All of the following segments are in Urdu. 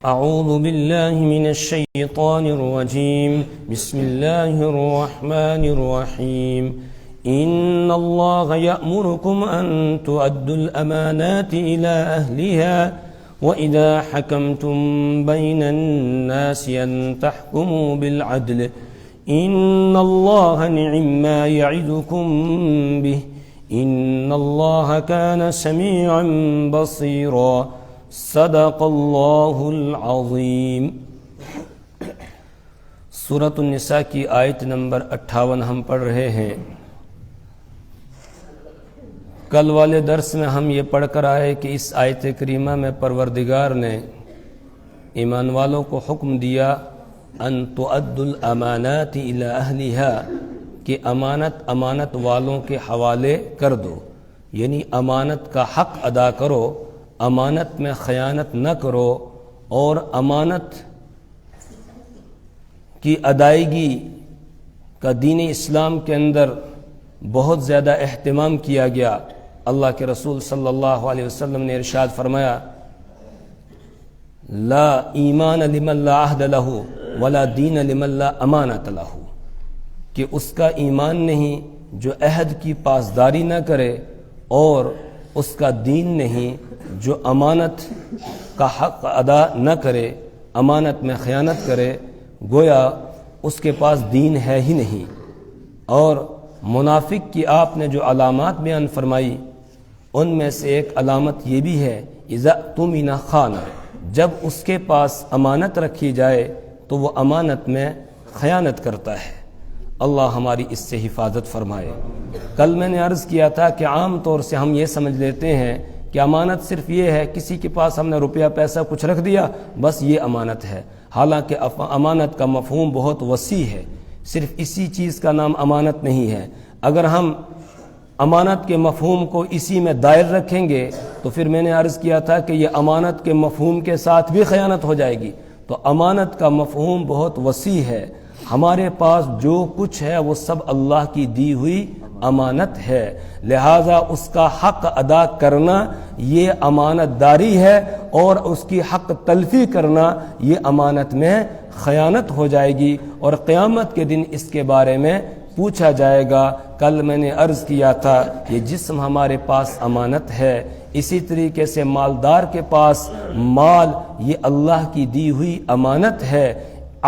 أعوذ بالله من الشيطان الرجيم. بسم الله الرحمن الرحيم. إن الله يأمركم أن تؤدوا الأمانات إلى أهلها وإذا حكمتم بين الناس أن تحكموا بالعدل إن الله نعم ما يعظكم به إن الله كان سميعا بصيرا. صدق اللہ العظیم. سورۃ النساء کی آیت نمبر 58 ہم پڑھ رہے ہیں. کل والے درس میں ہم یہ پڑھ کر آئے کہ اس آیت کریمہ میں پروردگار نے ایمان والوں کو حکم دیا ان تؤدوا الامانات الی اہلہا، کہ امانت والوں کے حوالے کر دو، یعنی امانت کا حق ادا کرو، امانت میں خیانت نہ کرو، اور امانت کی ادائیگی کا دین اسلام کے اندر بہت زیادہ اہتمام کیا گیا. اللہ کے رسول صلی اللہ علیہ وسلم نے ارشاد فرمایا لا ایمان لمن لا عہد لہ ولا دین لمن لا امانت لہ، کہ اس کا ایمان نہیں جو عہد کی پاسداری نہ کرے، اور اس کا دین نہیں جو امانت کا حق ادا نہ کرے، امانت میں خیانت کرے، گویا اس کے پاس دین ہے ہی نہیں. اور منافق کی آپ نے جو علامات بیان فرمائی، ان میں سے ایک علامت یہ بھی ہے اذا اؤتمن خان، جب اس کے پاس امانت رکھی جائے تو وہ امانت میں خیانت کرتا ہے. اللہ ہماری اس سے حفاظت فرمائے. کل میں نے عرض کیا تھا کہ عام طور سے ہم یہ سمجھ لیتے ہیں کہ امانت صرف یہ ہے کسی کے پاس ہم نے روپیہ پیسہ کچھ رکھ دیا بس یہ امانت ہے. حالانکہ امانت کا مفہوم بہت وسیع ہے، صرف اسی چیز کا نام امانت نہیں ہے. اگر ہم امانت کے مفہوم کو اسی میں دائر رکھیں گے تو پھر میں نے عرض کیا تھا کہ یہ امانت کے مفہوم کے ساتھ بھی خیانت ہو جائے گی. تو امانت کا مفہوم بہت وسیع ہے. ہمارے پاس جو کچھ ہے وہ سب اللہ کی دی ہوئی امانت ہے، لہذا اس کا حق ادا کرنا یہ امانت داری ہے، اور اس کی حق تلفی کرنا یہ امانت میں خیانت ہو جائے گی، اور قیامت کے دن اس کے بارے میں پوچھا جائے گا. کل میں نے عرض کیا تھا یہ جسم ہمارے پاس امانت ہے، اسی طریقے سے مالدار کے پاس مال یہ اللہ کی دی ہوئی امانت ہے،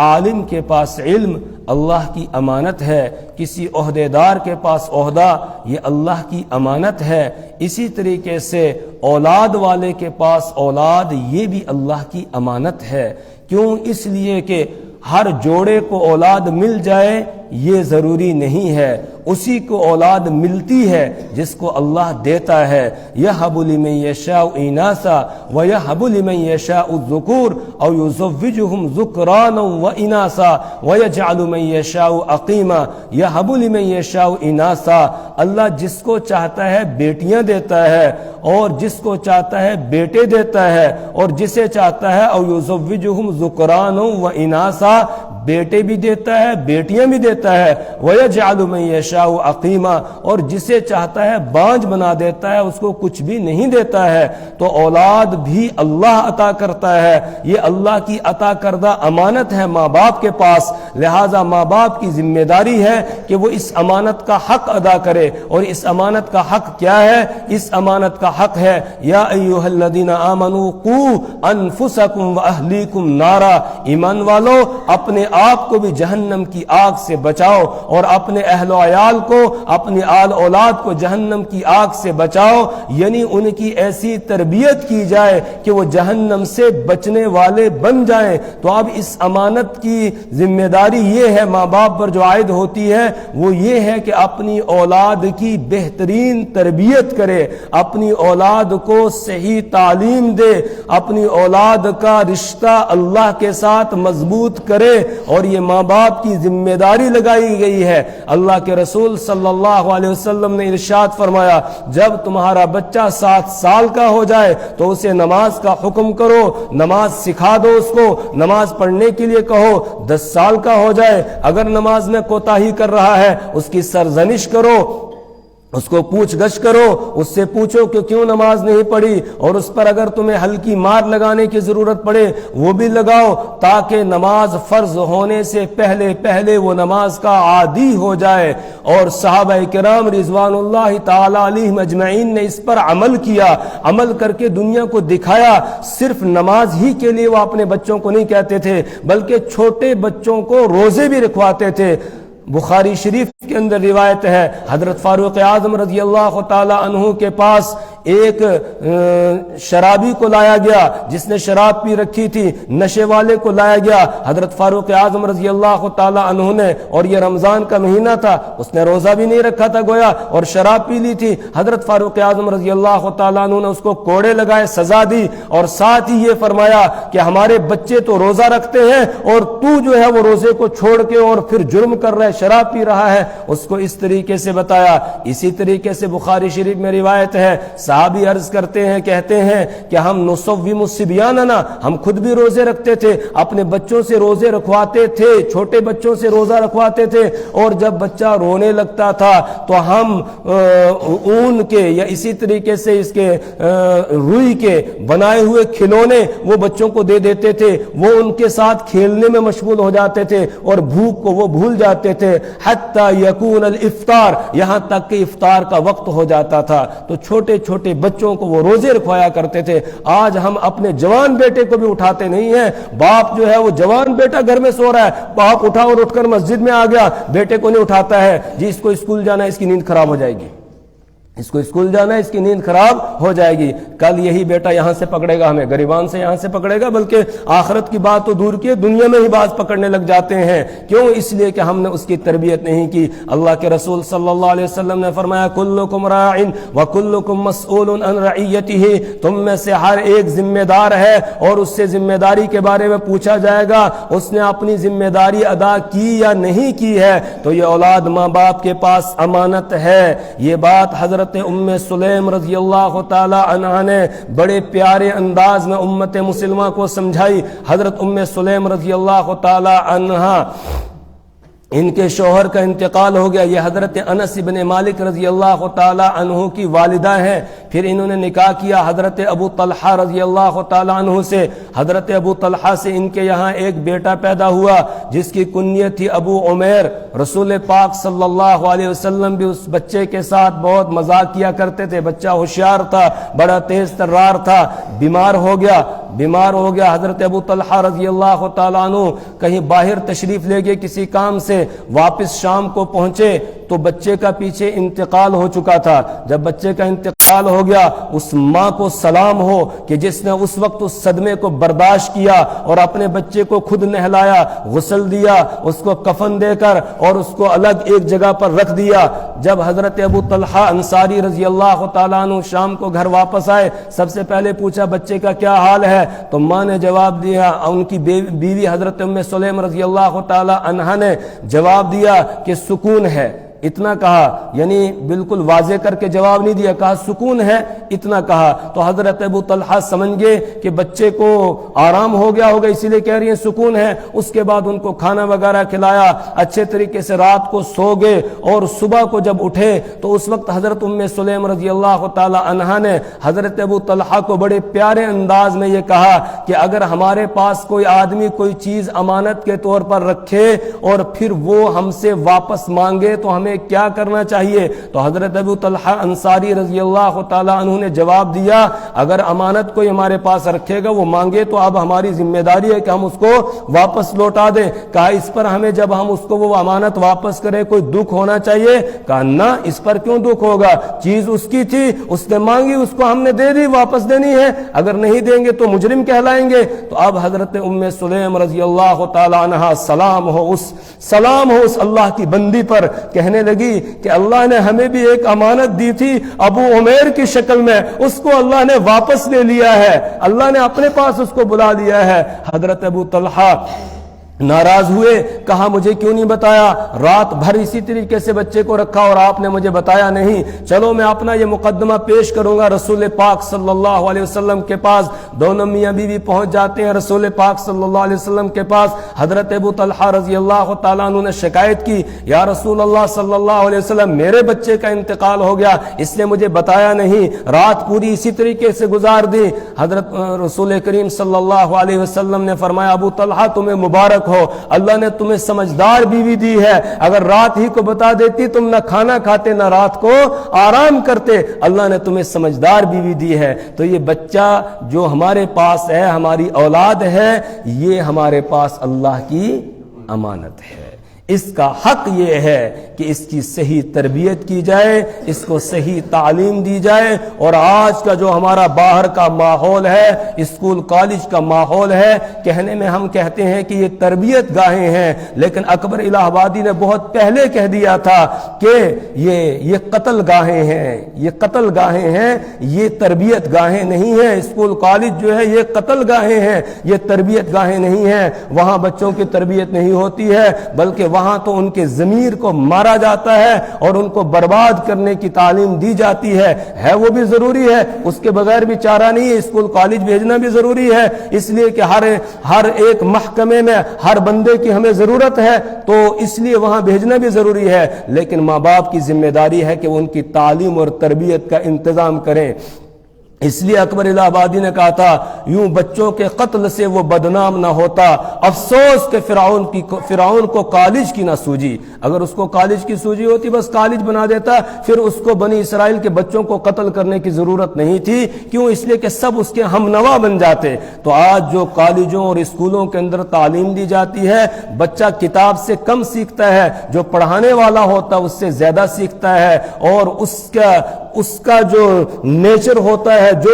عالم کے پاس علم اللہ کی امانت ہے، کسی عہدیدار کے پاس عہدہ یہ اللہ کی امانت ہے، اسی طریقے سے اولاد والے کے پاس اولاد یہ بھی اللہ کی امانت ہے. کیوں؟ اس لیے کہ ہر جوڑے کو اولاد مل جائے یہ ضروری نہیں ہے، اسی کو اولاد ملتی ہے جس کو اللہ دیتا ہے. یہب لمن یشاء اناثا ویہب لمن یشاء الذکور او یزوجہم ذکرانا واناثا ویجعل من یشاء عقیما. یہب لمن یشاء اناثا، اللہ جس کو چاہتا ہے بیٹیاں دیتا ہے، اور جس کو چاہتا ہے بیٹے دیتا ہے، اور جسے چاہتا ہے او یزوجہم ذکرانا واناثا، بیٹے بھی دیتا ہے بیٹیاں بھی دیتا ہے. وَيَجْعَلُ مَن يَشَاءُ عَقِيمًا، اور جسے چاہتا ہے بانجھ بنا دیتا ہے، اس کو کچھ بھی نہیں دیتا ہے. تو اولاد بھی اللہ عطا کرتا ہے، یہ اللہ کی عطا کردہ امانت ہے ماں باپ کے پاس. لہٰذا ماں باپ کی ذمہ داری ہے کہ وہ اس امانت کا حق ادا کرے. اور اس امانت کا حق کیا ہے؟ اس امانت کا حق ہے یا ایھا الذین آمنوا قوا انفسکم واہلیکم نارا، ایمان والو اپنے آپ کو بھی جہنم کی آگ سے بچاؤ، اور اپنے اہل و عیال کو، اپنی آل اولاد کو جہنم کی آگ سے بچاؤ. یعنی ان کی ایسی تربیت کی جائے کہ وہ جہنم سے بچنے والے بن جائیں. تو اب اس امانت کی ذمہ داری یہ ہے ماں باپ پر جو عائد ہوتی ہے، وہ یہ ہے کہ اپنی اولاد کی بہترین تربیت کرے، اپنی اولاد کو صحیح تعلیم دے، اپنی اولاد کا رشتہ اللہ کے ساتھ مضبوط کرے. اور یہ ماں باپ کی ذمہ داری لگائی گئی ہے. اللہ کے رسول صلی اللہ علیہ وسلم نے ارشاد فرمایا جب تمہارا بچہ 7 سال کا ہو جائے تو اسے نماز کا حکم کرو، نماز سکھا دو، اس کو نماز پڑھنے کے لیے کہو. 10 سال کا ہو جائے اگر نماز میں کوتاہی کر رہا ہے اس کی سرزنش کرو، اس کو پوچھ گچھ کرو، اس سے پوچھو کہ کیوں نماز نہیں پڑھی، اور اس پر اگر تمہیں ہلکی مار لگانے کی ضرورت پڑے وہ بھی لگاؤ، تاکہ نماز فرض ہونے سے پہلے پہلے وہ نماز کا عادی ہو جائے۔ اور صحابہ کرام رضوان اللہ تعالی علیہم اجمعین نے اس پر عمل کیا، عمل کر کے دنیا کو دکھایا۔ صرف نماز ہی کے لیے وہ اپنے بچوں کو نہیں کہتے تھے، بلکہ چھوٹے بچوں کو روزے بھی رکھواتے تھے۔ بخاری شریف کے اندر روایت ہے، حضرت فاروق اعظم رضی اللہ تعالی عنہ کے پاس ایک شرابی کو لایا گیا جس نے شراب پی رکھی تھی، نشے والے کو لایا گیا حضرت فاروق اعظم رضی اللہ تعالی عنہ نے، اور یہ رمضان کا مہینہ تھا، اس نے روزہ بھی نہیں رکھا تھا گویا، اور شراب پی لی تھی۔ حضرت فاروق اعظم رضی اللہ تعالی عنہ نے اس کو کوڑے لگائے، سزا دی، اور ساتھ ہی یہ فرمایا کہ ہمارے بچے تو روزہ رکھتے ہیں اور تو جو ہے وہ روزے کو چھوڑ کے اور پھر جرم کر رہا ہے، شراب پی رہا ہے۔ اس کو اس طریقے سے بتایا۔ اسی طریقے سے بخاری شریف میں روایت ہے، صحابی عرض کرتے ہیں، کہتے ہیں کہ ہم نصوم الصبیاننا، ہم خود بھی روزے رکھتے تھے، اپنے بچوں سے روزے رکھواتے تھے، چھوٹے بچوں سے روزہ رکھواتے تھے، اور جب بچہ رونے لگتا تھا تو ہم اون کے یا اسی طریقے سے اس کے روئی کے بنائے ہوئے کھلونے وہ بچوں کو دے دیتے تھے، وہ ان کے ساتھ کھیلنے میں مشغول ہو جاتے تھے اور بھوک کو وہ بھول جاتے تھے، حتی یکون الافطار، یہاں تک کہ افطار کا وقت ہو جاتا تھا تو چھوٹے چھوٹے بچوں کو وہ روزے رکھوایا کرتے تھے۔ آج ہم اپنے جوان بیٹے کو بھی اٹھاتے نہیں ہیں، باپ جو ہے وہ جوان بیٹا گھر میں سو رہا ہے، باپ اٹھا اور اٹھ کر مسجد میں آ گیا، بیٹے کو نہیں اٹھاتا ہے، جی اس کو اسکول جانا ہے، اس کی نیند خراب ہو جائے گی، اس کو اسکول جانا ہے، اس کی نیند خراب ہو جائے گی، کل یہی بیٹا یہاں سے پکڑے گا ہمیں، گریبان سے یہاں سے پکڑے گا، بلکہ آخرت کی بات تو دور کی، دنیا میں ہی باز پکڑنے لگ جاتے ہیں۔ کیوں؟ اس لیے کہ ہم نے اس کی تربیت نہیں کی۔ اللہ کے رسول صلی اللہ علیہ وسلم نے فرمایا، کلکم راع وکلکم مسئول عن رعیتہ، تم میں سے ہر ایک ذمہ دار ہے اور اس سے ذمہ داری کے بارے میں پوچھا جائے گا، اس نے اپنی ذمہ داری ادا کی یا نہیں کی ہے۔ تو یہ اولاد ماں باپ کے پاس امانت ہے۔ یہ بات حضرت ام سلیم رضی اللہ تعالی عنہا نے بڑے پیارے انداز میں امت مسلمہ کو سمجھائی۔ حضرت ام سلیم رضی اللہ تعالی عنہا، ان کے شوہر کا انتقال ہو گیا، یہ حضرت انس بن مالک رضی اللہ تعالی عنہ کی والدہ ہیں۔ پھر انہوں نے نکاح کیا حضرت ابو طلحہ رضی اللہ تعالی عنہ سے۔ حضرت ابو طلحہ سے ان کے یہاں ایک بیٹا پیدا ہوا جس کی کنیت تھی ابو عمیر۔ رسول پاک صلی اللہ علیہ وسلم بھی اس بچے کے ساتھ بہت مذاق کیا کرتے تھے، بچہ ہوشیار تھا، بڑا تیز ترار تھا۔ بیمار ہو گیا حضرت ابو طلحہ رضی اللہ تعالی عنہ کہیں باہر تشریف لے گئے کسی کام سے، واپس شام کو پہنچے تو بچے کا پیچھے انتقال ہو چکا تھا۔ جب بچے کا انتقال ہو گیا، اس ماں کو سلام ہو کہ جس نے اس وقت اس صدمے کو برداشت کیا اور اپنے بچے کو خود نہلایا، غسل دیا، اس کو کفن دے کر اور اس کو الگ ایک جگہ پر رکھ دیا۔ جب حضرت ابو طلحہ انصاری رضی اللہ تعالیٰ عنہ شام کو گھر واپس آئے، سب سے پہلے پوچھا بچے کا کیا حال ہے، تو ماں نے جواب دیا، ان کی بیوی حضرت ام سلیم رضی اللہ تعالی عنہا نے جواب دیا کہ سکون ہے۔ اتنا کہا، یعنی بالکل واضح کر کے جواب نہیں دیا، کہا سکون ہے، اتنا کہا۔ تو حضرت ابو طلحہ سمجھ گئے کہ بچے کو آرام ہو گیا ہوگا، اسی لیے کہہ رہی ہیں سکون ہے۔ اس کے بعد ان کو کھانا وغیرہ کھلایا، اچھے طریقے سے رات کو سو گئے، اور صبح کو جب اٹھے تو اس وقت حضرت ام سلیم رضی اللہ تعالی عنہا نے حضرت ابو طلحہ کو بڑے پیارے انداز میں یہ کہا کہ اگر ہمارے پاس کوئی آدمی کوئی چیز امانت کے طور پر رکھے اور پھر وہ ہم سے واپس مانگے تو ہمیں کیا کرنا چاہیے؟ تو حضرت ابو طلحہ انصاری رضی اللہ تعالیٰ عنہ نے جواب دیا، اگر امانت کوئی ہمارے پاس رکھے گا، وہ مانگے تو اب ہماری ذمہ داری ہے کہ ہم اس کو واپس لوٹا دیں۔ کہا اس پر ہمیں جب ہم اس کو وہ امانت واپس کریں کوئی دکھ ہونا چاہیے؟ کہا نہ، اس پر کیوں دکھ ہوگا، چیز اس کی تھی، اس نے مانگی، اس کو ہم نے دے دی، واپس دینی ہے، اگر نہیں دیں گے تو مجرم کہلائیں گے۔ تو اب حضرت ام سلیم رضی اللہ تعالی عنہا سلام ہو اس اللہ کی بندی پر، کہنے لگی کہ اللہ نے ہمیں بھی ایک امانت دی تھی ابو عمیر کی شکل میں، اس کو اللہ نے واپس لے لیا ہے، اللہ نے اپنے پاس اس کو بلا لیا ہے۔ حضرت ابو طلحہ ناراض ہوئے، کہا مجھے کیوں نہیں بتایا، رات بھر اسی طریقے سے بچے کو رکھا اور آپ نے مجھے بتایا نہیں۔ چلو میں اپنا یہ مقدمہ پیش کروں گا رسول پاک صلی اللہ علیہ وسلم کے پاس۔ دونوں میاں بیوی پہنچ جاتے ہیں رسول پاک صلی اللہ علیہ وسلم کے پاس۔ حضرت ابو طلحہ رضی اللہ تعالیٰ عنہ نے شکایت کی، یا رسول اللہ صلی اللہ علیہ وسلم میرے بچے کا انتقال ہو گیا، اس نے مجھے بتایا نہیں، رات پوری اسی طریقے سے گزار دی۔ حضرت رسول کریم صلی اللہ علیہ وسلم نے فرمایا، ابو طلحہ تمہیں مبارک ہو، اللہ نے تمہیں سمجھدار بیوی دی ہے، اگر رات ہی کو بتا دیتی تم نہ کھانا کھاتے نہ رات کو آرام کرتے، اللہ نے تمہیں سمجھدار بیوی دی ہے۔ تو یہ بچہ جو ہمارے پاس ہے، ہماری اولاد ہے، یہ ہمارے پاس اللہ کی امانت ہے۔ اس کا حق یہ ہے کہ اس کی صحیح تربیت کی جائے، اس کو صحیح تعلیم دی جائے۔ اور آج کا جو ہمارا باہر کا ماحول ہے، اسکول کالج کا ماحول ہے، کہنے میں ہم کہتے ہیں کہ یہ تربیت گاہیں ہیں، لیکن اکبر الہ آبادی نے بہت پہلے کہہ دیا تھا کہ یہ قتل گاہیں ہیں، یہ قتل گاہیں ہیں، یہ تربیت گاہیں نہیں ہیں۔ اسکول کالج جو ہے یہ قتل گاہیں ہیں، یہ تربیت گاہیں نہیں ہیں۔ وہاں بچوں کی تربیت نہیں ہوتی ہے، بلکہ وہاں تو ان کے ضمیر کو مارا جاتا ہے اور ان کو برباد کرنے کی تعلیم دی جاتی ہے وہ بھی ضروری ہے، اس کے بغیر بھی چارہ نہیں ہے، اسکول کالج بھیجنا بھی ضروری ہے، اس لیے کہ ہر ایک محکمے میں ہر بندے کی ہمیں ضرورت ہے، تو اس لیے وہاں بھیجنا بھی ضروری ہے، لیکن ماں باپ کی ذمہ داری ہے کہ وہ ان کی تعلیم اور تربیت کا انتظام کریں۔ اس لیے اکبر الہ آبادی نے کہا تھا، یوں بچوں کے قتل سے وہ بدنام نہ ہوتا، افسوس کہ فرعون کو کالج کی نہ سوجی۔ اگر اس کو کالج کی سوجی ہوتی بس کالج بنا دیتا، پھر اس کو بنی اسرائیل کے بچوں کو قتل کرنے کی ضرورت نہیں تھی۔ کیوں؟ اس لیے کہ سب اس کے ہم نوا بن جاتے۔ تو آج جو کالجوں اور اسکولوں کے اندر تعلیم دی جاتی ہے، بچہ کتاب سے کم سیکھتا ہے، جو پڑھانے والا ہوتا اس سے زیادہ سیکھتا ہے، اور اس کا جو نیچر ہوتا ہے، جو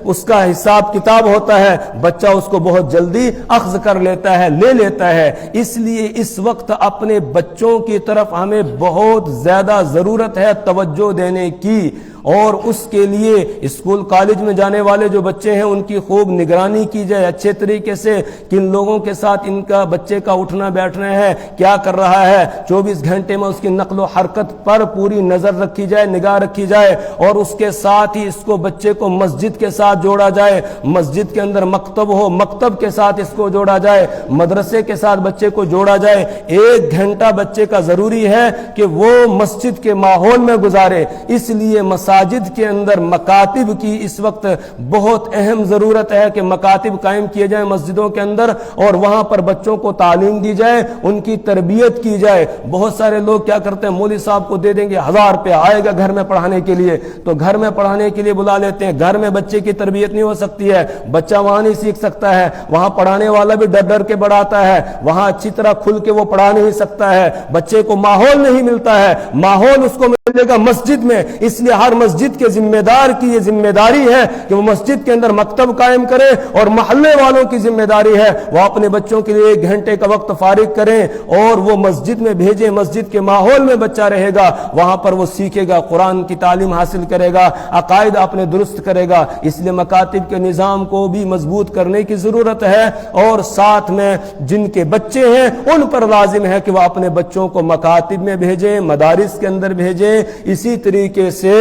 اس کا حساب کتاب ہوتا ہے، بچہ اس کو بہت جلدی اخذ کر لیتا ہے، لے لیتا ہے۔ اس لیے اس وقت اپنے بچوں کی طرف ہمیں بہت زیادہ ضرورت ہے توجہ دینے کی، اور اس کے لیے اسکول کالج میں جانے والے جو بچے ہیں ان کی خوب نگرانی کی جائے اچھے طریقے سے، کن لوگوں کے ساتھ ان کا بچے کا اٹھنا بیٹھنا ہے، کیا کر رہا ہے، 24 گھنٹے میں اس کی نقل و حرکت پر پوری نظر رکھی جائے، نگاہ رکھی جائے، اور اس کے ساتھ ہی اس کو بچے کو مسجد کے ساتھ جوڑا جائے، مسجد کے اندر مکتب ہو، مکتب کے ساتھ اس کو جوڑا جائے، مدرسے کے ساتھ بچے کو جوڑا جائے۔ 1 گھنٹہ بچے کا ضروری ہے کہ وہ مسجد کے ماحول میں گزارے۔ اس لیے مساجد کے اندر مکاتب کی اس وقت بہت اہم ضرورت ہے کہ مکاتب قائم کیے جائیں مسجدوں کے اندر، اور وہاں پر بچوں کو تعلیم دی جائے، ان کی تربیت کی جائے۔ بہت سارے لوگ کیا کرتے ہیں، مولوی صاحب کو دے دیں گے 1000 روپے، آئے گا گھر میں پڑھانے کے لیے، تو گھر میں پڑھانے کے لیے بلا لیتے ہیں۔ گھر میں بچے کی تربیت نہیں ہو سکتی ہے، بچہ وہاں نہیں سیکھ سکتا ہے، وہاں پڑھانے والا بھی ڈر ڈر کے پڑھاتا ہے، وہاں اچھی طرح کھل کے وہ پڑھا نہیں سکتا ہے، بچے کو ماحول نہیں ملتا ہے، ماحول اس کو ملے گا مسجد میں۔ اس لیے ہر مسجد کے ذمہ دار کی یہ ذمہ داری ہے کہ وہ مسجد کے اندر مکتب قائم کرے، اور محلے والوں کی ذمہ داری ہے وہ اپنے بچوں کے لیے 1 گھنٹے کا وقت فارغ کریں اور وہ مسجد میں بھیجیں۔ مسجد کے ماحول میں بچہ رہے گا، وہاں پر وہ سیکھے گا، قرآن کی تعلیم حاصل کرے گا، عقائد اپنے درست کرے گا۔ اس لیے مکاتب کے نظام کو بھی مضبوط کرنے کی ضرورت ہے، اور ساتھ میں جن کے بچے ہیں ان پر لازم ہے کہ وہ اپنے بچوں کو مکاتب میں بھیجیں، مدارس کے اندر بھیجیں۔ اسی طریقے سے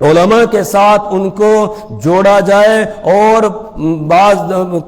علماء کے ساتھ ان کو جوڑا جائے، اور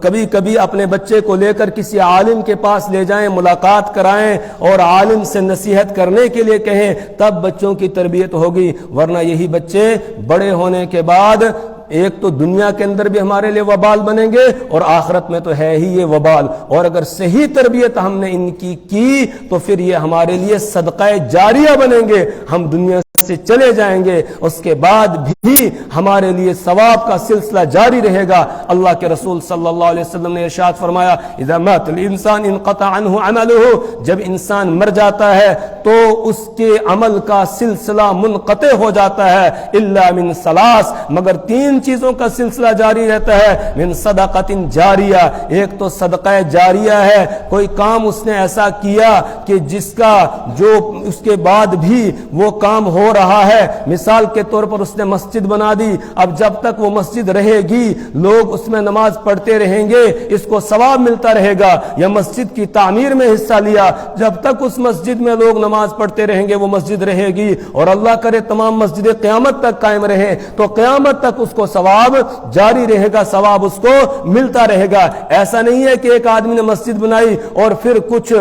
کبھی کبھی اپنے بچے کو لے کر کسی عالم کے پاس لے جائیں، ملاقات کرائیں اور عالم سے نصیحت کرنے کے لیے کہیں، تب بچوں کی تربیت ہوگی۔ ورنہ یہی بچے بڑے ہونے کے بعد ایک تو دنیا کے اندر بھی ہمارے لیے وبال بنیں گے، اور آخرت میں تو ہے ہی یہ وبال، اور اگر صحیح تربیت ہم نے ان کی تو پھر یہ ہمارے لیے صدقہ جاریہ بنیں گے، ہم دنیا سے چلے جائیں گے، اس کے بعد بھی ہمارے لیے ثواب کا سلسلہ جاری رہے گا۔ اللہ کے رسول صلی اللہ علیہ وسلم نے ارشاد فرمایا، اذا مات الانسان انقطع عنہ عمله، جب انسان مر جاتا ہے تو اس کے عمل کا سلسلہ منقطع ہو جاتا ہے، الا من ثلاث، مگر 3 چیزوں کا سلسلہ جاری رہتا ہے، من صدقۃ جاریہ، ایک تو صدقہ جاریہ ہے، کوئی کام اس نے ایسا کیا کہ جس کا جو اس کے بعد بھی وہ کام ہو رہا ہے، مثال کے طور پر اس نے مسجد بنا دی، اب جب تک وہ مسجد رہے گی لوگ اس میں نماز پڑھتے رہیں گے، اس کو ثواب ملتا رہے گا، یا مسجد کی تعمیر میں حصہ لیا، جب تک اس مسجد میں لوگ نماز پڑھتے رہیں گے وہ مسجد رہے گی، اور اللہ کرے تمام مسجدیں قیامت تک قائم رہیں تو قیامت تک اس کو ثواب جاری رہے گا، ثواب اس کو ملتا رہے گا۔ ایسا نہیں ہے کہ ایک آدمی نے مسجد بنائی اور پھر کچھ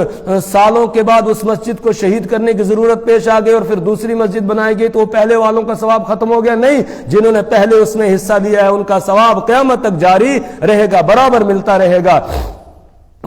سالوں کے بعد اس مسجد کو شہید کرنے کی ضرورت پیش آ گئی اور پھر دوسری مسجد بنائی گئی تو وہ پہلے والوں کا ثواب ختم ہو گیا، نہیں، جنہوں نے پہلے اس میں حصہ لیا ہے ان کا ثواب قیامت تک جاری رہے گا، برابر ملتا رہے گا۔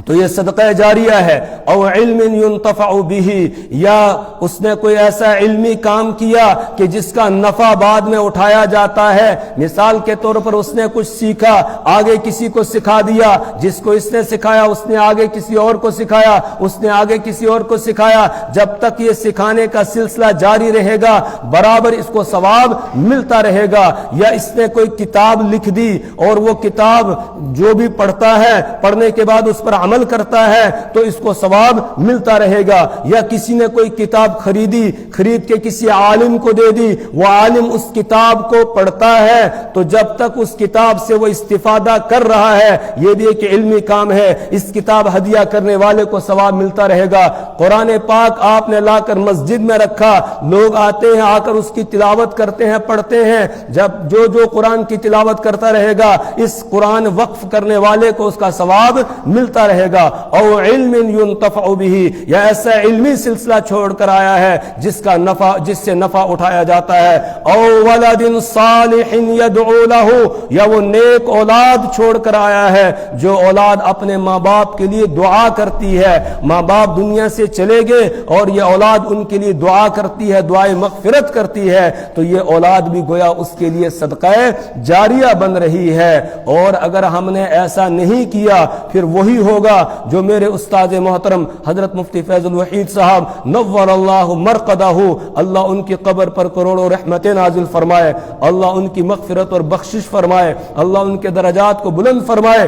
تو یہ صدقہ جاریہ ہے۔ او علم ينتفع به، یا اس نے کوئی ایسا علمی کام کیا کہ جس کا نفع بعد میں اٹھایا جاتا ہے، مثال کے طور پر اس نے کچھ سیکھا، آگے کسی کو سکھا دیا، جس کو اس نے سکھایا اس نے آگے کسی اور کو سکھایا، اس نے آگے کسی اور کو سکھایا، جب تک یہ سکھانے کا سلسلہ جاری رہے گا برابر اس کو ثواب ملتا رہے گا۔ یا اس نے کوئی کتاب لکھ دی اور وہ کتاب جو بھی پڑھتا ہے پڑھنے کے بعد اس پر عمل کرتا ہے تو اس کو ثواب ملتا رہے گا۔ یا کسی نے کوئی کتاب خریدی، خرید کے کسی عالم کو دے دی، وہ عالم اس کتاب کو پڑھتا ہے تو جب تک اس کتاب سے وہ استفادہ کر رہا ہے، یہ بھی ایک علمی کام ہے، اس کتاب ہدیہ کرنے والے کو ثواب ملتا رہے گا۔ قرآن پاک آپ نے لا کر مسجد میں رکھا، لوگ آتے ہیں آ کر اس کی تلاوت کرتے ہیں، پڑھتے ہیں، جب جو قرآن کی تلاوت کرتا رہے گا اس قرآن وقف کرنے والے کو اس کا ثواب ملتا رہے گا۔ او علم ينتفع به، یا ایسا علمی سلسلہ چھوڑ کر آیا ہے جس سے نفع اٹھایا جاتا ہے۔ او ولد صالح يدعو له، یا وہ نیک اولاد چھوڑ کر آیا ہے جو اولاد اپنے ماں باپ کے لیے دعا کرتی ہے، ماں باپ دنیا سے چلے گئے اور یہ اولاد ان کے لیے دعا کرتی ہے، دعائے مغفرت کرتی ہے، تو یہ اولاد بھی گویا اس کے لیے صدقہ جاریہ بن رہی ہے۔ اور اگر ہم نے ایسا نہیں کیا پھر وہی ہوگا جو میرے استاد محترم حضرت مفتی فیض الوحید صاحب نور اللہ مرقدہ، اللہ ان کی قبر پر کروڑوں رحمتیں نازل فرمائے، اللہ ان کی مغفرت اور بخشش فرمائے، اللہ ان کے درجات کو بلند فرمائے۔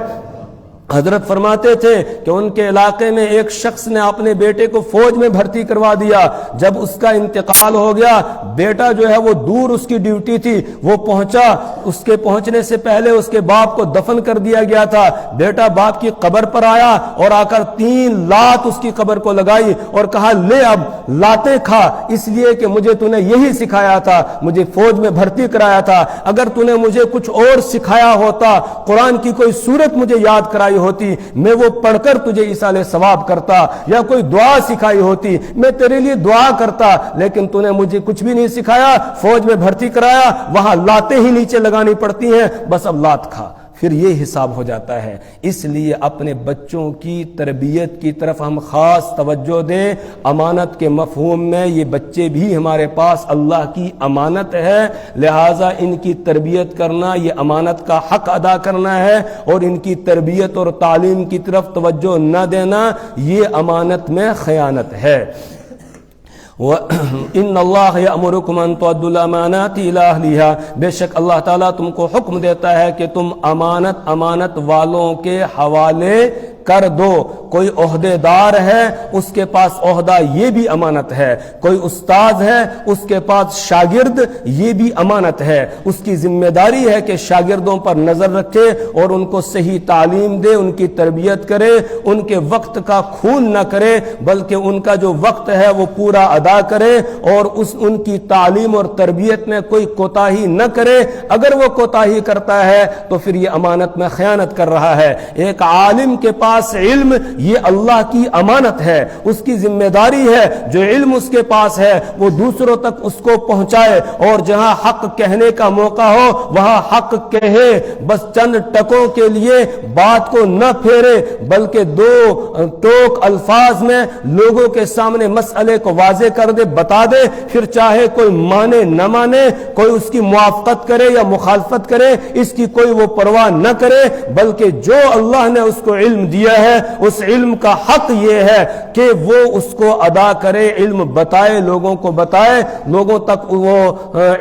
حضرت فرماتے تھے کہ ان کے علاقے میں ایک شخص نے اپنے بیٹے کو فوج میں بھرتی کروا دیا، جب اس کا انتقال ہو گیا بیٹا جو ہے وہ دور اس کی ڈیوٹی تھی، وہ پہنچا، اس کے پہنچنے سے پہلے اس کے باپ کو دفن کر دیا گیا تھا، بیٹا باپ کی قبر پر آیا اور آ کر 3 لات اس کی قبر کو لگائی اور کہا لے اب لاتے کھا، اس لیے کہ مجھے تو نے یہی سکھایا تھا، مجھے فوج میں بھرتی کرایا تھا، اگر تو نے مجھے کچھ اور سکھایا ہوتا، قرآن کی کوئی سورت مجھے یاد کرائی ہوتی میں وہ پڑھ کر تجھے ایصال ثواب کرتا، یا کوئی دعا سکھائی ہوتی میں تیرے لیے دعا کرتا، لیکن تو نے مجھے کچھ بھی نہیں سکھایا، فوج میں بھرتی کرایا، وہاں لاتیں ہی نیچے لگانی پڑتی ہیں، بس اب لات کھا، پھر یہ حساب ہو جاتا ہے۔ اس لیے اپنے بچوں کی تربیت کی طرف ہم خاص توجہ دیں، امانت کے مفہوم میں یہ بچے بھی ہمارے پاس اللہ کی امانت ہے، لہٰذا ان کی تربیت کرنا یہ امانت کا حق ادا کرنا ہے، اور ان کی تربیت اور تعلیم کی طرف توجہ نہ دینا یہ امانت میں خیانت ہے۔ ان اللہ یأمرکم ان تؤدوا الامانات الی اہلہا، بے شک اللہ تعالیٰ تم کو حکم دیتا ہے کہ تم امانت والوں کے حوالے کر دو۔ کوئی عہدے دار ہے اس کے پاس عہدہ یہ بھی امانت ہے، کوئی استاد ہے اس کے پاس شاگرد یہ بھی امانت ہے، اس کی ذمہ داری ہے کہ شاگردوں پر نظر رکھے اور ان کو صحیح تعلیم دے، ان کی تربیت کرے، ان کے وقت کا خون نہ کرے بلکہ ان کا جو وقت ہے وہ پورا ادا کرے، اور ان کی تعلیم اور تربیت میں کوئی کوتاہی نہ کرے۔ اگر وہ کوتاہی کرتا ہے تو پھر یہ امانت میں خیانت کر رہا ہے۔ ایک عالم کے پاس علم یہ اللہ کی امانت ہے، اس کی ذمہ داری ہے جو علم اس کے پاس ہے وہ دوسروں تک اس کو پہنچائے، اور جہاں حق کہنے کا موقع ہو وہاں حق کہے، بس چند ٹکوں کے لیے بات کو نہ پھیرے بلکہ 2 ٹوک الفاظ میں لوگوں کے سامنے مسئلے کو واضح کر دے، بتا دے، پھر چاہے کوئی مانے نہ مانے، کوئی اس کی موافقت کرے یا مخالفت کرے، اس کی کوئی وہ پرواہ نہ کرے، بلکہ جو اللہ نے اس کو علم دیا دیا ہے اس علم کا حق یہ ہے کہ وہ اس کو ادا کرے، علم بتائے، لوگوں کو بتائے، لوگوں تک وہ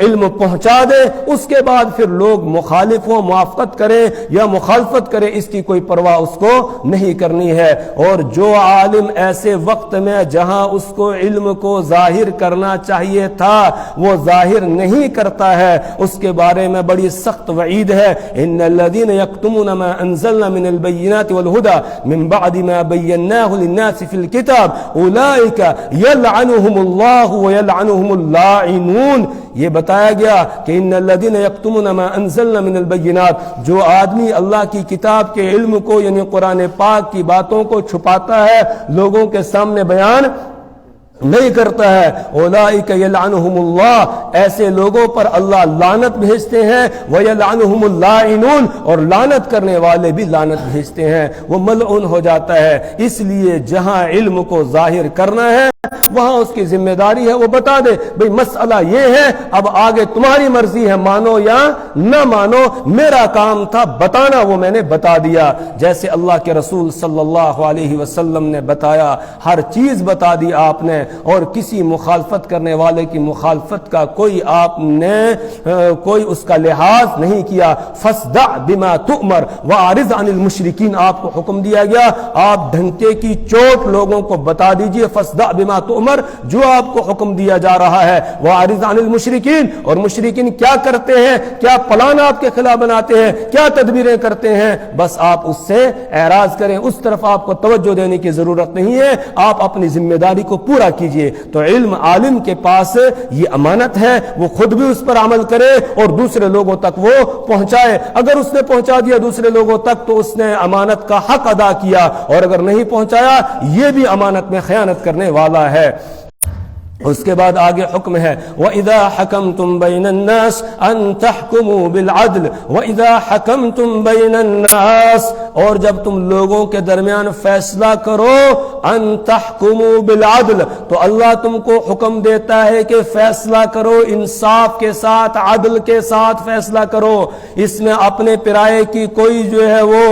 علم پہنچا دے، اس کے بعد پھر لوگ مخالف ہوں، موافقت کرے یا مخالفت کرے، اس کی کوئی پرواہ اس کو نہیں کرنی ہے۔ اور جو عالم ایسے وقت میں جہاں اس کو علم کو ظاہر کرنا چاہیے تھا وہ ظاہر نہیں کرتا ہے، اس کے بارے میں بڑی سخت وعید ہے۔ ان الذين يكتمون ما انزلنا من البينات والهدى من بعد ما بيناه للناس في الكتاب اولئك يلعنهم الله ويلعنهم اللاعنون۔ یہ بتایا گیا کہ ان الذين يكتمون ما انزلنا من البينات، جو آدمی اللہ کی کتاب کے علم کو یعنی قرآن پاک کی باتوں کو چھپاتا ہے، لوگوں کے سامنے بیان نہیں کرتا ہے، اولئک یلعنہم اللہ، ایسے لوگوں پر اللہ لعنت بھیجتے ہیں، ویلعنہم اللاعنون، اور لعنت کرنے والے بھی لعنت بھیجتے ہیں، وہ ملعون ہو جاتا ہے۔ اس لیے جہاں علم کو ظاہر کرنا ہے وہاں اس کی ذمہ داری ہے وہ بتا دے، بھئی مسئلہ یہ ہے، اب آگے تمہاری مرضی ہے، مانو یا نہ مانو، میرا کام تھا بتانا، وہ میں نے بتا دیا۔ جیسے اللہ کے رسول صلی اللہ علیہ وسلم نے بتایا، ہر چیز بتا دی آپ نے، اور کسی مخالفت کرنے والے کی مخالفت کا کوئی آپ نے کوئی اس کا لحاظ نہیں کیا۔ فاصدع بما تؤمر واعرض عن المشرکین، آپ کو حکم دیا گیا آپ ڈھنکے کی چوٹ لوگوں کو بتا دیجئے، فاصدع بما تؤمر، جو آپ کو حکم دیا جا رہا ہے، واعرض عن المشرکین، اور مشرکین کیا کرتے ہیں، کیا پلان آپ کے خلاف بناتے ہیں، کیا تدبیریں کرتے ہیں، بس آپ اس سے اعراض کریں، اس طرف آپ کو توجہ دینے کی ضرورت نہیں ہے، آپ اپنی ذمہ داری کو پورا کیجئے۔ تو علم عالم کے پاس یہ امانت ہے، وہ خود بھی اس پر عمل کرے اور دوسرے لوگوں تک وہ پہنچائے۔ اگر اس نے پہنچا دیا دوسرے لوگوں تک تو اس نے امانت کا حق ادا کیا، اور اگر نہیں پہنچایا یہ بھی امانت میں خیانت کرنے والا ہے۔ اس کے بعد آگے حکم ہے وَإِذَا حَكَمْتُمْ بَيْنَ النَّاسِ أَن تَحْكُمُوا بِالْعَدْلِ وَإِذَا حَكَمْتُمْ بَيْنَ النَّاسِ، اور جب تم لوگوں کے درمیان فیصلہ کرو، أَن تَحْكُمُوا بِالْعَدْلِ، تو اللہ تم کو حکم دیتا ہے کہ فیصلہ کرو انصاف کے ساتھ، عدل کے ساتھ فیصلہ کرو۔ اس میں اپنے پرائے کی کوئی جو ہے وہ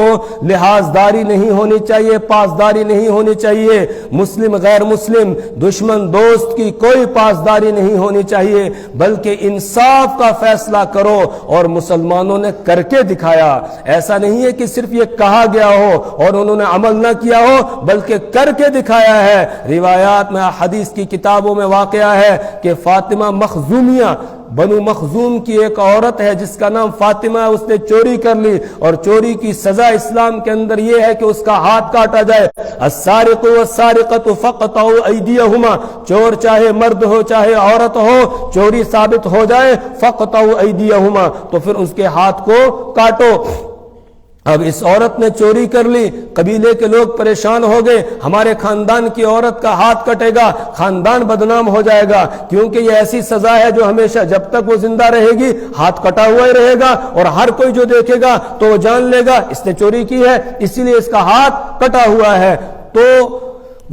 لحاظداری نہیں ہونی چاہیے، پاسداری نہیں ہونی چاہیے، مسلم غیر مسلم، دشمن دوست کی کوئی پاسداری نہیں ہونی چاہیے، بلکہ انصاف کا فیصلہ کرو۔ اور مسلمانوں نے کر کے دکھایا، ایسا نہیں ہے کہ صرف یہ کہا گیا ہو اور انہوں نے عمل نہ کیا ہو، بلکہ کر کے دکھایا ہے۔ روایات میں، حدیث کی کتابوں میں واقعہ ہے کہ فاطمہ مخزومیہ، بنو مخزوم کی ایک عورت ہے جس کا نام فاطمہ ہے، اس نے چوری کر لی، اور چوری کی سزا اسلام کے اندر یہ ہے کہ اس کا ہاتھ کاٹا جائے۔ السارق والسارقۃ فاقطعوا ایدیہما، چور چاہے مرد ہو چاہے عورت ہو، چوری ثابت ہو جائے، فاقطعوا ایدیہما، تو پھر اس کے ہاتھ کو کاٹو۔ اب اس عورت نے چوری کر لی، قبیلے کے لوگ پریشان ہو گئے، ہمارے خاندان کی عورت کا ہاتھ کٹے گا، خاندان بدنام ہو جائے گا، کیونکہ یہ ایسی سزا ہے جو ہمیشہ جب تک وہ زندہ رہے گی ہاتھ کٹا ہوا ہی رہے گا، اور ہر کوئی جو دیکھے گا تو وہ جان لے گا اس نے چوری کی ہے، اسی لیے اس کا ہاتھ کٹا ہوا ہے۔ تو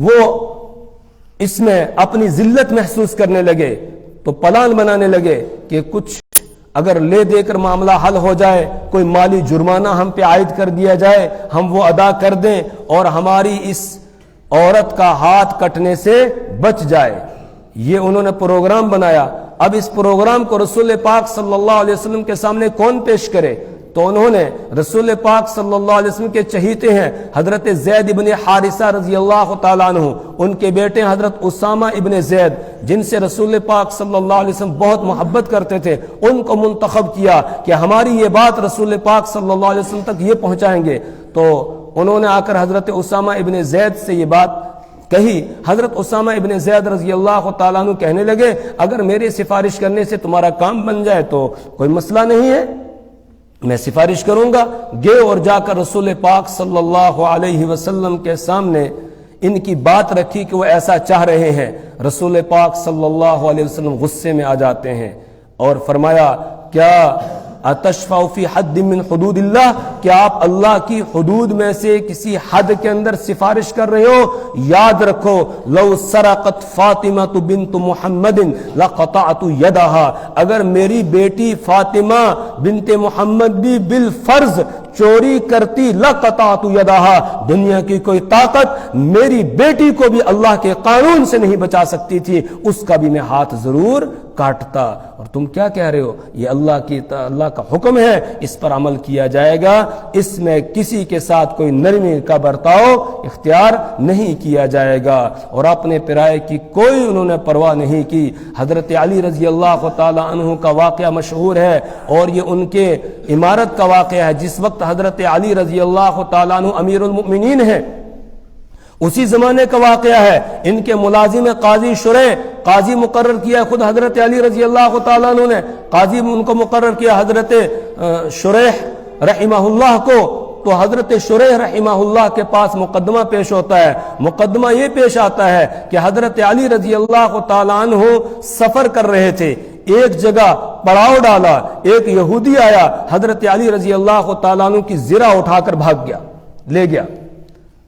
وہ اس میں اپنی ذلت محسوس کرنے لگے، تو پلان بنانے لگے کہ کچھ اگر لے دے کر معاملہ حل ہو جائے، کوئی مالی جرمانہ ہم پہ عائد کر دیا جائے، ہم وہ ادا کر دیں اور ہماری اس عورت کا ہاتھ کٹنے سے بچ جائے۔ یہ انہوں نے پروگرام بنایا۔ اب اس پروگرام کو رسول پاک صلی اللہ علیہ وسلم کے سامنے کون پیش کرے؟ تو انہوں نے رسول پاک صلی اللہ علیہ وسلم کے چہیتے ہیں حضرت زید ابن حارثہ رضی اللہ تعالیٰ عنہ، ان کے بیٹے حضرت اسامہ ابن زید، جن سے رسول پاک صلی اللہ علیہ وسلم بہت محبت کرتے تھے، ان کو منتخب کیا کہ ہماری یہ بات رسول پاک صلی اللہ علیہ وسلم تک یہ پہنچائیں گے۔ تو انہوں نے آ کر حضرت اسامہ ابن زید سے یہ بات کہی۔ حضرت اسامہ ابن زید رضی اللہ تعالیٰ عنہ کہنے لگے اگر میری سفارش کرنے سے تمہارا کام بن جائے تو کوئی مسئلہ نہیں ہے، میں سفارش کروں گا۔ گئے اور جا کر رسول پاک صلی اللہ علیہ وسلم کے سامنے ان کی بات رکھی کہ وہ ایسا چاہ رہے ہیں۔ رسول پاک صلی اللہ علیہ وسلم غصے میں آ جاتے ہیں اور فرمایا کیا اتشفع فی حد من حدود اللہ، کیا آپ اللہ کی حدود میں سے کسی حد کے اندر سفارش کر رہے ہو؟ یاد رکھو لو سرقت فاطمہ بنت محمد لقطعت یدہا، اگر میری بیٹی فاطمہ بنت محمد بھی بالفرض چوری کرتی لقطعت یدہا، دنیا کی کوئی طاقت میری بیٹی کو بھی اللہ کے قانون سے نہیں بچا سکتی تھی، اس کا بھی میں ہاتھ ضرور کاٹتا۔ اور تم کیا کہہ رہے ہو؟ یہ اللہ کا حکم ہے، اس پر عمل کیا جائے گا، اس میں کسی کے ساتھ کوئی نرمی کا برتاؤ اختیار نہیں کیا جائے گا۔ اور اپنے پرائے کی کوئی انہوں نے پرواہ نہیں کی۔ حضرت علی رضی اللہ تعالی عنہ کا واقعہ مشہور ہے، اور یہ ان کے امارت کا واقعہ ہے۔ جس وقت حضرت علی رضی اللہ تعالی عنہ امیر المؤمنین ہیں، اسی زمانے کا واقعہ ہے۔ ان کے ملازم قاضی شریح، قاضی مقرر کیا خود حضرت علی رضی اللہ تعالیٰ عنہ نے، قاضی ان کو مقرر کیا حضرت شریح رحمہ اللہ کو۔ تو حضرت شریح رحمہ اللہ کے پاس مقدمہ پیش ہوتا ہے۔ مقدمہ یہ پیش آتا ہے کہ حضرت علی رضی اللہ تعالیٰ عنہ سفر کر رہے تھے، ایک جگہ پڑاؤ ڈالا، ایک یہودی آیا، حضرت علی رضی اللہ تعالیٰ عنہ کی زرہ اٹھا کر بھاگ گیا، لے گیا۔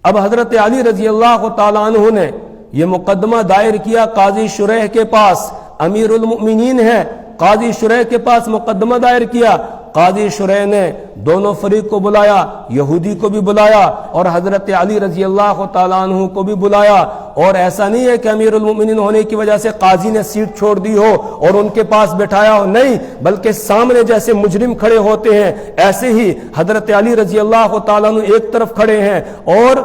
اب حضرت علی رضی اللہ تعالیٰ عنہ نے یہ مقدمہ دائر کیا قاضی شریح کے پاس، امیر المؤمنین ہے، قاضی شریح کے پاس مقدمہ دائر کیا۔ قاضی شریح نے دونوں فریق کو بلایا، یہودی کو بھی بلایا اور حضرت علی رضی اللہ تعالیٰ عنہ کو بھی بلایا۔ اور ایسا نہیں ہے کہ امیر المؤمنین ہونے کی وجہ سے قاضی نے سیٹ چھوڑ دی ہو اور ان کے پاس بٹھایا ہو، نہیں، بلکہ سامنے جیسے مجرم کھڑے ہوتے ہیں ایسے ہی حضرت علی رضی اللہ تعالیٰ عنہ ایک طرف کھڑے ہیں اور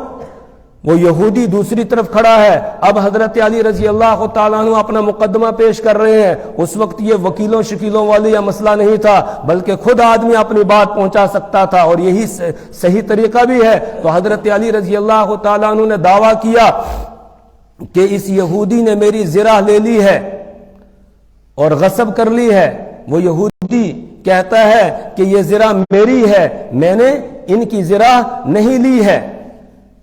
وہ یہودی دوسری طرف کھڑا ہے۔ اب حضرت علی رضی اللہ تعالیٰ عنہ اپنا مقدمہ پیش کر رہے ہیں۔ اس وقت یہ وکیلوں شکیلوں والی یا مسئلہ نہیں تھا، بلکہ خود آدمی اپنی بات پہنچا سکتا تھا، اور یہی صحیح طریقہ بھی ہے۔ تو حضرت علی رضی اللہ تعالیٰ عنہ نے دعویٰ کیا کہ اس یہودی نے میری زرہ لے لی ہے اور غصب کر لی ہے۔ وہ یہودی کہتا ہے کہ یہ زرہ میری ہے، میں نے ان کی زرہ نہیں لی ہے۔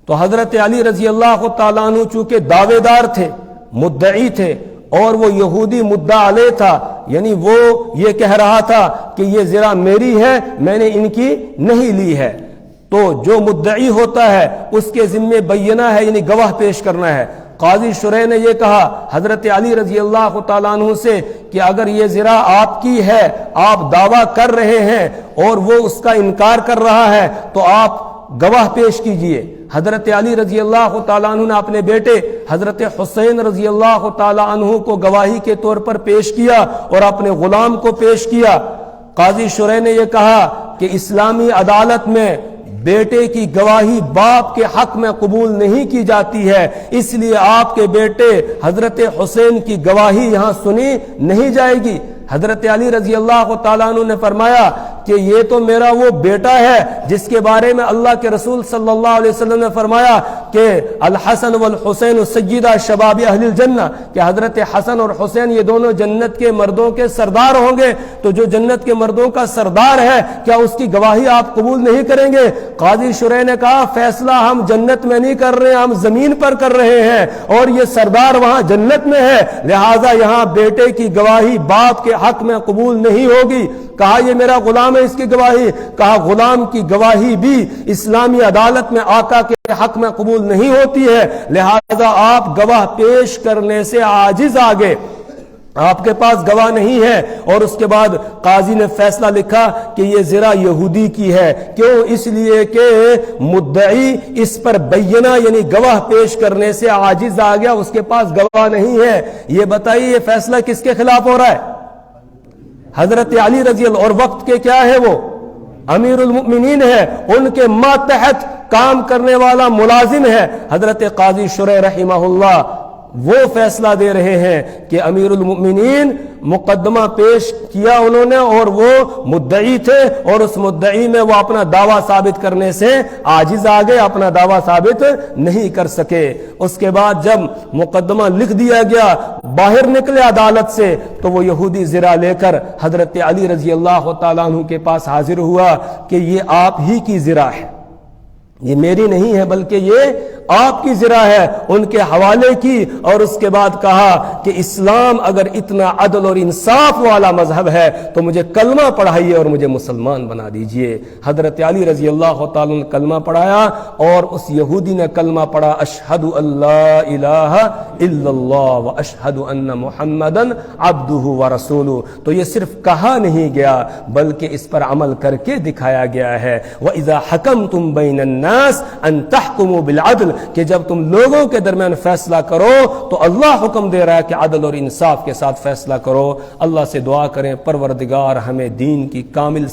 تو حضرت علی رضی اللہ تعالیٰ عنہ چونکہ دعوے دار تھے، مدعی تھے، اور وہ یہودی مدعا علیہ تھا، یعنی وہ یہ کہہ رہا تھا کہ یہ زرہ میری ہے، میں نے ان کی نہیں لی ہے۔ تو جو مدعی ہوتا ہے اس کے ذمے بینہ ہے، یعنی گواہ پیش کرنا ہے۔ قاضی شریح نے یہ کہا حضرت علی رضی اللہ تعالیٰ عنہ سے کہ اگر یہ زرہ آپ کی ہے، آپ دعویٰ کر رہے ہیں اور وہ اس کا انکار کر رہا ہے، تو آپ گواہ پیش کیجئے۔ حضرت علی رضی اللہ تعالیٰ عنہ نے اپنے بیٹے حضرت حسین رضی اللہ تعالیٰ عنہ کو گواہی کے طور پر پیش کیا اور اپنے غلام کو پیش کیا۔ قاضی شریح نے یہ کہا کہ اسلامی عدالت میں بیٹے کی گواہی باپ کے حق میں قبول نہیں کی جاتی ہے، اس لیے آپ کے بیٹے حضرت حسین کی گواہی یہاں سنی نہیں جائے گی۔ حضرت علی رضی اللہ تعالیٰ عنہ نے فرمایا کہ یہ تو میرا وہ بیٹا ہے جس کے بارے میں اللہ کے رسول صلی اللہ علیہ وسلم نے فرمایا کہ الحسن والحسین سیدہ شباب اہل الجنہ، کہ حضرت حسن اور حسین یہ دونوں جنت کے مردوں کے سردار ہوں گے۔ تو جو جنت کے مردوں کا سردار ہے، کیا اس کی گواہی آپ قبول نہیں کریں گے؟ قاضی شریح نے کہا فیصلہ ہم جنت میں نہیں کر رہے، ہم زمین پر کر رہے ہیں، اور یہ سردار وہاں جنت میں ہے، لہٰذا یہاں بیٹے کی گواہی باپ کے حق میں قبول نہیں ہوگی۔ کہا یہ میرا غلام ہے، اس کی گواہی، کہا غلام کی گواہی بھی اسلامی عدالت میں آقا کے حق میں قبول نہیں ہوتی ہے، لہذا آپ گواہ پیش کرنے سے عاجز آ گئے، آپ کے پاس گواہ نہیں ہے۔ اور اس کے بعد قاضی نے فیصلہ لکھا کہ یہ زرہ یہودی کی ہے۔ کیوں؟ اس لیے کہ مدعی اس پر بینہ یعنی گواہ پیش کرنے سے عاجز آ گیا، اس کے پاس گواہ نہیں ہے۔ یہ بتائیے یہ فیصلہ کس کے خلاف ہو رہا ہے؟ حضرت علی رضی اللہ، اور وقت کے کیا ہے؟ وہ امیر المؤمنین ہے، ان کے ماتحت کام کرنے والا ملازم ہے حضرت قاضی شریح رحمہ اللہ۔ وہ فیصلہ دے رہے ہیں کہ امیر المؤمنین مقدمہ پیش کیا انہوں نے، اور وہ مدعی تھے، اور اس مدعی میں وہ اپنا دعویٰ ثابت کرنے سے عاجز آ گئے، اپنا دعویٰ ثابت نہیں کر سکے۔ اس کے بعد جب مقدمہ لکھ دیا گیا، باہر نکلے عدالت سے، تو وہ یہودی زرہ لے کر حضرت علی رضی اللہ تعالیٰ عنہ کے پاس حاضر ہوا کہ یہ آپ ہی کی زرہ ہے، یہ میری نہیں ہے، بلکہ یہ آپ کی ذرا ہے ان کے حوالے کی، اور اس کے بعد کہا کہ اسلام اگر اتنا عدل اور انصاف والا مذہب ہے تو مجھے کلمہ پڑھائیے اور مجھے مسلمان بنا دیجئے۔ حضرت علی رضی اللہ تعالیٰ نے کلمہ پڑھایا اور اس یہودی نے کلمہ پڑھا، اشہد ان لا الہ الا اللہ و اشہد ان محمدن عبدہ و رسولہ۔ تو یہ صرف کہا نہیں گیا بلکہ اس پر عمل کر کے دکھایا گیا ہے۔ وَإِذَا حَكَمْتُمْ بَيْنَ النَّاسِ أَن تَحْكُمُوا بِالْعَدْلِ، کہ جب تم لوگوں کے درمیان فیصلہ کرو تو اللہ حکم دے رہا ہے کہ عدل اور انصاف کے ساتھ فیصلہ کرو۔ اللہ سے دعا کریں پروردگار ہمیں دین کی کامل